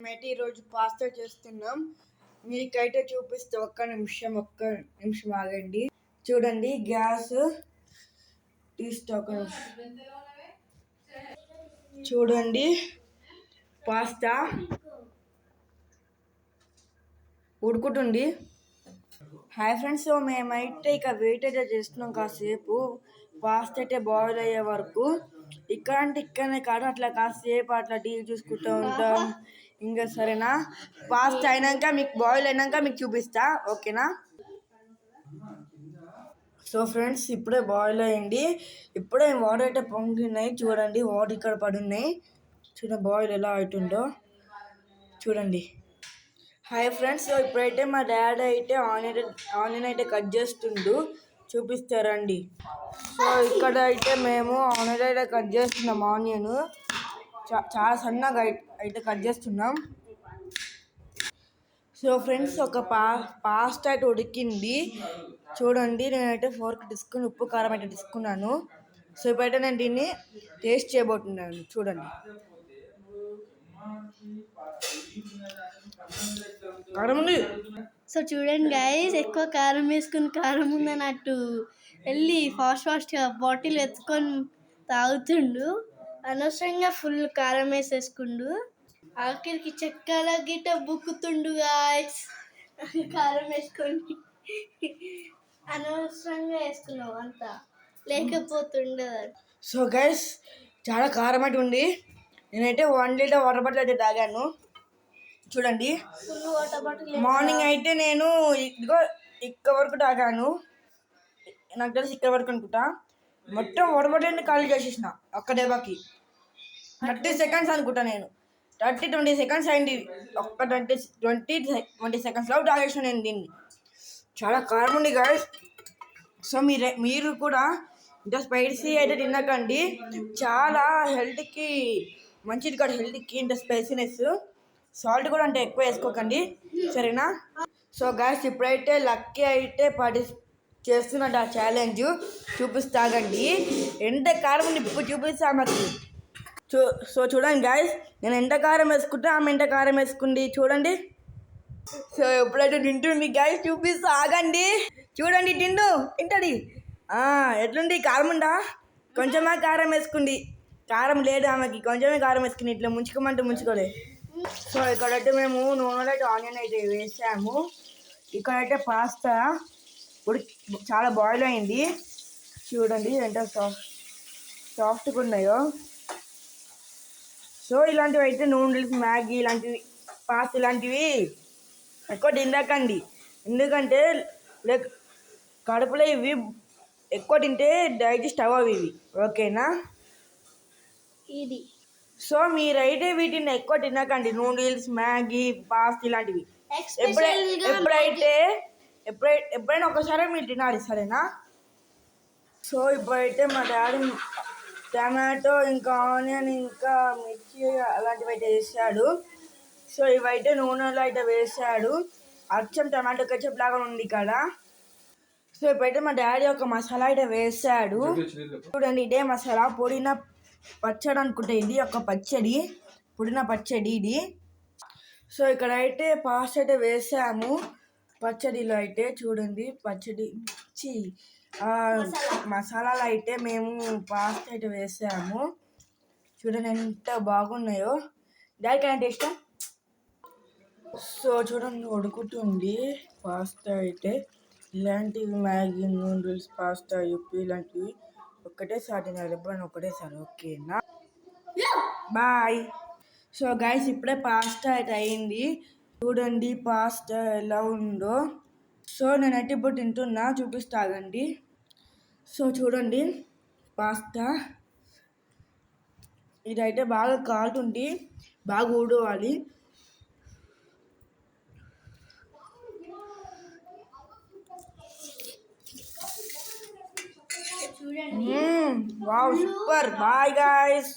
మేమైతే ఈరోజు పాస్తా చేస్తున్నాం. మీకైతే చూపిస్తే ఒక్క నిమిషం ఆగండి. చూడండి, గ్యాస్ తీస్తే ఒక నిమిషం. చూడండి, పాస్తా ఉడుకుతుంది. హాయ్ ఫ్రెండ్స్, మేమైతే ఇక వెయిట్ అయితే చేస్తున్నాం కాసేపు. పాస్తా అయితే బాయిల్ అయ్యే వరకు. ఇక్కడనే కాదు, అట్లా కాసేపు అట్లా టీవీ చూసుకుంటూ ఉంటాం. ఇంకా సరేనా, పాస్తా అయినాక మీకు బాయిల్ అయినాక మీకు చూపిస్తా, ఓకేనా? సో ఫ్రెండ్స్, ఇప్పుడే బాయిల్ అయ్యింది. ఇప్పుడే వాటర్ అయితే పొంగినాయి. చూడండి, వాటర్ ఇక్కడ పడున్నాయి. చూడండి బాయిల్ ఎలా అవుతుందో చూడండి. హాయ్ ఫ్రెండ్స్, ఇప్పుడైతే మా డాడీ అయితే ఆనియన్ అయితే కట్ చేస్తుండు, చూపిస్తారండి. సో ఇక్కడ అయితే మేము ఆనియన్ అయితే కట్ చేస్తున్నాం. ఆనియన్ చాలా సన్నగా అయితే కట్ చేస్తున్నాం. సో ఫ్రెండ్స్, ఒక పాస్తా అయితే ఉడికింది. చూడండి, నేనైతే ఫోర్క్ తీసుకుని ఉప్పు కారం అయితే తీసుకున్నాను. సో ఇప్పుడైతే నేను దీన్ని టేస్ట్ చేయబోతున్నాను. చూడండి, కారం ఉంది. సో చూడండి గైస్, ఎక్కువ కారం వేసుకుని కారం ఉందన్నట్టు వెళ్ళి ఫాస్ట్గా బాటిల్ ఎత్తుకొని తాగుతుండు. అనవసరంగా ఫుల్ కారం వేసేసుకుండు. ఆఖరికి చెక్కల గిట్ట బుక్కుతుండు గాయస్. కారం వేసుకొని అనవసరంగా వేసుకున్నావు అంతా, లేకపోతుండదు. సో గైస్, చాలా కారం అయితే ఉంది. నేనైతే 1 లీటర్ వాటర్ బాటిల్ అయితే తాగాను. చూడండి, మార్నింగ్ అయితే నేను ఇదిగో ఇక్కడ వరకు తాగాను. నాకు తెలిసి ఇక్కడ వరకు అనుకుంటా. మొత్తం వాటర్ బాటిల్ ఖాళీ చేసేసిన ఒక్క దెబ్బకి. 30 సెకండ్స్ అనుకుంటా. నేను 20 సెకండ్స్ అయింది. ఒక్క 20 సెకండ్స్లో తాగేసిన నేను దీన్ని. చాలా కారం ఉంది గాయస్. సో మీరు కూడా ఇంత స్పైసీ అయితే తినకండి. చాలా హెల్త్కి మంచిది కాదు, హెల్త్కి ఇంత స్పైసీనెస్. సాల్ట్ కూడా అంటే ఎక్కువ వేసుకోకండి, సరేనా? సో గాయస్, ఇప్పుడైతే లక్కీ అయితే చేస్తున్నట్టు ఆ ఛాలెంజ్ చూపిస్తాగండి. ఎంత కారం ఉంది ఇప్పుడు చూపిస్తా మాకు. సో చూడండి గాయస్, నేను ఎంత కారం వేసుకుంటా, ఆమె ఎంత కారం వేసుకుంది చూడండి. సో ఎప్పుడైతే తింటుంది గాయస్, చూపిస్తా ఆగండి. చూడండి, తింటది. ఎట్లుంది? కారం ఉందా? కొంచెమే కారం వేసుకుంది. కారం లేదు ఆమెకి, కొంచెమే కారం వేసుకుని ఇట్లా ముంచుకోమంటే ముంచుకోలే. సో ఇక్కడైతే మేము నూనెలో అయితే ఆనియన్ అయితే వేసాము. ఇక్కడైతే పాస్తా చాలా బాయిల్ అయింది. చూడండి ఎంత సాఫ్ట్గా ఉన్నాయో. సో ఇలాంటివి అయితే నూడిల్స్, మ్యాగీ ఇలాంటివి, పాస్తా ఇలాంటివి ఎక్కువ తినకండి. ఎందుకంటే కడుపులో ఇవి ఎక్కువ తింటే డైజెస్ట్ అవ్వవు ఇవి, ఓకేనా? ఇది సో మీరైతే వీటిని ఎక్కువ తినకండి, నూడిల్స్, మ్యాగీ, పాస్తా ఇలాంటివి. ఎప్పుడైనా ఒకసారి మీరు తినాలి, సరేనా? సో ఇప్పుడైతే మా డాడీ టమాటో ఇంకా ఆనియన్ ఇంకా మిర్చి అలాంటివి అయితే వేసాడు. సో ఇవైతే నూనెలో అయితే వేసాడు. అచ్చం టమాటో కెచప్ లాగా ఉంది ఇక్కడ. సో ఇప్పుడైతే మా డాడీ ఒక మసాలా అయితే వేసాడు. చూడండి, ఇదే మసాలా, పుదీనా పచ్చడి అనుకుంటే ఇది ఒక పచ్చడి, పుదీనా పచ్చడి ఇది. సో ఇక్కడైతే పాస్తా అయితే వేసాము. పచ్చడిలో అయితే చూడండి, మసాలాలు అయితే మేము పాస్తా అయితే వేసాము. చూడండి ఎంత బాగున్నాయో. దానికి అంటే ఇష్టం. సో చూడండి, ఉడుకుతుంది పాస్తా అయితే. ఇలాంటివి మ్యాగీ, నూడిల్స్, పాస్తా, యుప్పి ఇలాంటివి ఒక్కటేసారి తినాలి, ఎప్పుడైనా ఒకటేసారి, ఓకేనా? బాయ్. సో గైస్, ఇప్పుడే పాస్తా అయితే అయింది. చూడండి పాస్తా ఎలా ఉందో. సో నేనైతే ఇప్పుడు తింటున్నా, చూపిస్తాగండి. సో చూడండి పాస్తా, ఇదైతే బాగా కాలుతుంది, బాగా ఊడవాలి. Wow, super. Bye guys.